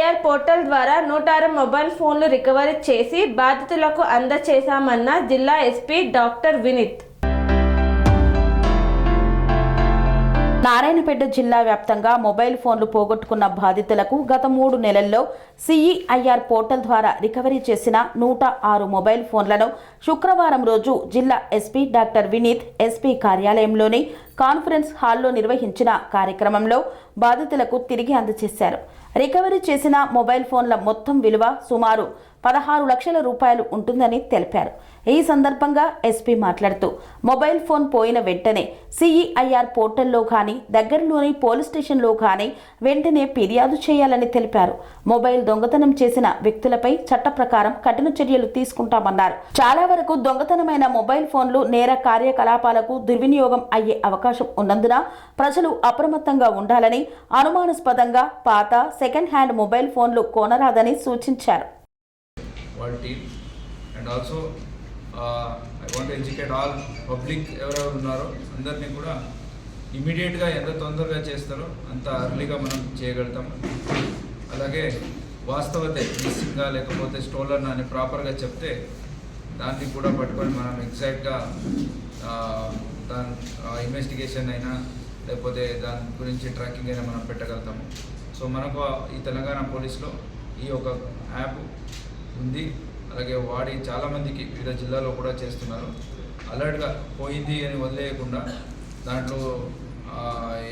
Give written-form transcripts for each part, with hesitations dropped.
IR portal ద్వారా 106 mobile ఫోన్లు recovery చేసి బాధితులకు అందజేశామన్న జిల్లా ఎస్పీ డాక్టర్ వినీత్. నారాయణపేట జిల్లా వ్యాప్తంగా మొబైల్ ఫోన్లు పోగొట్టుకున్న బాధితులకు గత 3 నెలల్లో సిఈఐఆర్ పోర్టల్ ద్వారా రికవరీ చేసిన 106 మొబైల్ ఫోన్లను శుక్రవారం రోజు జిల్లా ఎస్పీ డాక్టర్ వినీత్ ఎస్పీ కార్యాలయంలోని కాన్ఫరెన్స్ హాల్లో నిర్వహించిన కార్యక్రమంలో బాధితులకు తిరిగి అందజేశారు. రికవరీ చేసిన మొబైల్ ఫోన్ల మొత్తం విలువ సుమారు 16 లక్షల రూపాయలు ఉంటుందని తెలిపారు. ఈ సందర్భంగా ఎస్పీ మాట్లాడుతూ మొబైల్ ఫోన్ పోయిన వెంటనే సిఈఐఆర్ పోర్టల్లో కానీ దగ్గరలోని పోలీస్ స్టేషన్లో కానీ వెంటనే ఫిర్యాదు చేయాలని తెలిపారు. మొబైల్ దొంగతనం చేసిన వ్యక్తులపై చట్ట ప్రకారం కఠిన చర్యలు తీసుకుంటామన్నారు. చాలా వరకు దొంగతనమైన మొబైల్ ఫోన్లు నేర కార్యకలాపాలకు దుర్వినియోగం అయ్యే అవకాశం ఉన్నందున ప్రజలు అప్రమత్తంగా ఉండాలని, అనుమానాస్పదంగా పాత సెకండ్ హ్యాండ్ మొబైల్ ఫోన్లు కొనరాదని సూచించారు. And also I want educate all public ఎవరెవరు ఉన్నారో అందరినీ కూడా ఇమీడియట్గా ఎంత తొందరగా చేస్తారో అంత అర్లీగా మనం చేయగలుగుతాం. అలాగే వాస్తవతే మిస్సింగ్గా లేకపోతే స్టోలన్ అని ప్రాపర్గా చెప్తే దాన్ని కూడా పట్టుకొని మనం ఎగ్జాక్ట్గా దాని ఇన్వెస్టిగేషన్ అయినా లేకపోతే దాని గురించి ట్రాకింగ్ అయినా మనం పెట్టగలుగుతాము. సో మనకు ఈ తెలంగాణ పోలీస్లో ఈ ఒక యాప్ ఉంది. అలాగే వాడి చాలామందికి వివిధ జిల్లాలో కూడా చేస్తున్నారు. అలర్ట్గా పోయింది అని వదిలేయకుండా దాంట్లో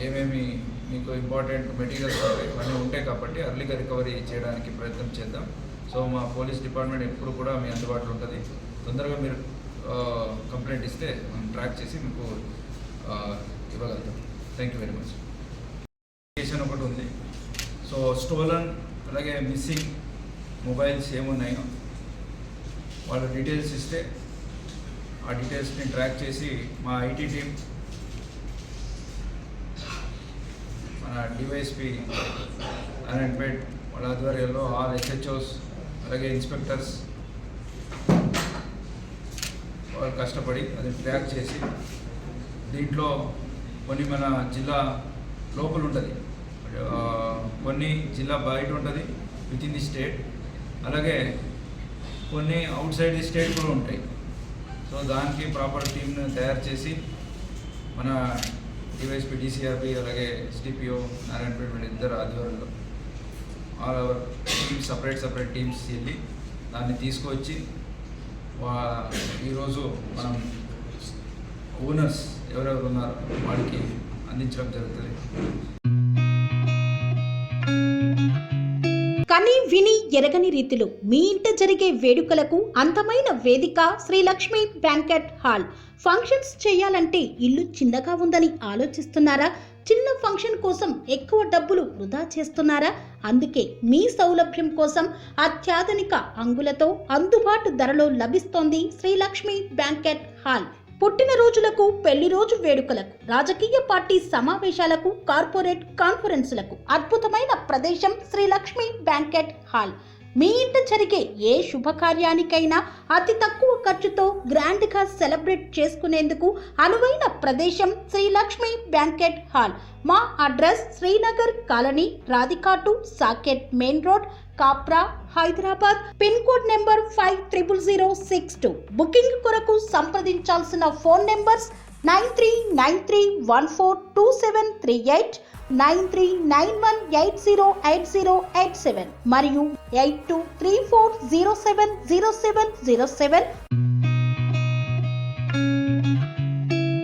ఏమేమి మీకు ఇంపార్టెంట్ మెటీరియల్స్ ఉంటాయి ఇవన్నీ ఉంటాయి కాబట్టి అర్లీగా రికవరీ చేయడానికి ప్రయత్నం చేద్దాం. సో మా పోలీస్ డిపార్ట్మెంట్ ఎప్పుడు కూడా మీ అందుబాటులో ఉంటుంది. తొందరగా మీరు కంప్లైంట్ ఇస్తే మనం ట్రాక్ చేసి మీకు ఇవ్వగలుగుతాం. Thank you very much. కేషన్ ఒకటి ఉంది. సో స్టోలన్ అలాగే మిస్సింగ్ మొబైల్స్ ఏమున్నాయో వాళ్ళ డీటెయిల్స్ ఇస్తే ఆ డీటెయిల్స్ని ట్రాక్ చేసి మా ఐటీ టీం, మన డివైఎస్పీ నారాయణపేట్ వాళ్ళ ఆధ్వర్యంలో ఆల్ ఎస్హెచ్ఓస్ అలాగే ఇన్స్పెక్టర్స్ వాళ్ళు కష్టపడి అది ట్రాక్ చేసి దీంట్లో కొన్ని మన జిల్లా లోపల ఉంటుంది, కొన్ని జిల్లా బయట ఉంటుంది విత్ ఇన్ ది స్టేట్, అలాగే కొన్ని అవుట్ సైడ్ ది స్టేట్ కూడా ఉంటాయి. సో దానికి ప్రాపర్ టీమ్ని తయారు చేసి మన డివైఎస్పీ డిసిఆర్పి అలాగే ఎస్డిపిఓ నారాయణపేట వీళ్ళిద్దరు ఆధ్వర్యంలో all our teams separate teams వెళ్ళి దాన్ని తీసుకొచ్చి ఈరోజు మనం ఓనర్స్ ఎవరెవరు ఉన్నారో వాళ్ళకి అందించడం జరుగుతుంది. కని విని ఎరగని రీతిలో మీ ఇంట జరిగే వేడుకలకు అందమైన వేదిక శ్రీలక్ష్మి బ్యాంకెట్ హాల్. ఫంక్షన్స్ చేయాలంటే ఇల్లు చిన్నగా ఉందని ఆలోచిస్తున్నారా? చిన్న ఫంక్షన్ కోసం ఎక్కువ డబ్బులు వృధా చేస్తున్నారా? అందుకే మీ సౌలభ్యం కోసం అత్యాధునిక అంగులతో అందుబాటు ధరలో లభిస్తోంది శ్రీలక్ష్మి బ్యాంకెట్ హాల్. పుట్టినరోజులకు, పెళ్లి రోజు వేడుకలకు, రాజకీయ పార్టీ సమావేశాలకు, కార్పొరేట్ కాన్ఫరెన్సులకు అద్భుతమైన ప్రదేశం శ్రీలక్ష్మి బ్యాంకెట్ హాల్. మీ ఇంట జరిగే ఏ శుభకార్యానికైనా అతి తక్కువ ఖర్చుతో గ్రాండ్గా సెలబ్రేట్ చేసుకునేందుకు అనువైన ప్రదేశం శ్రీలక్ష్మి బ్యాంకెట్ హాల్. మా అడ్రస్ శ్రీనగర్ కాలనీ, రాధికాటు, Saket main road, Kapra, Hyderabad. Pin code number 500062. Booking కొరకు సంప్రదించాల్సిన ఫోన్ నెంబర్స్ 9393142738, 9391808087 మరియు 8234070707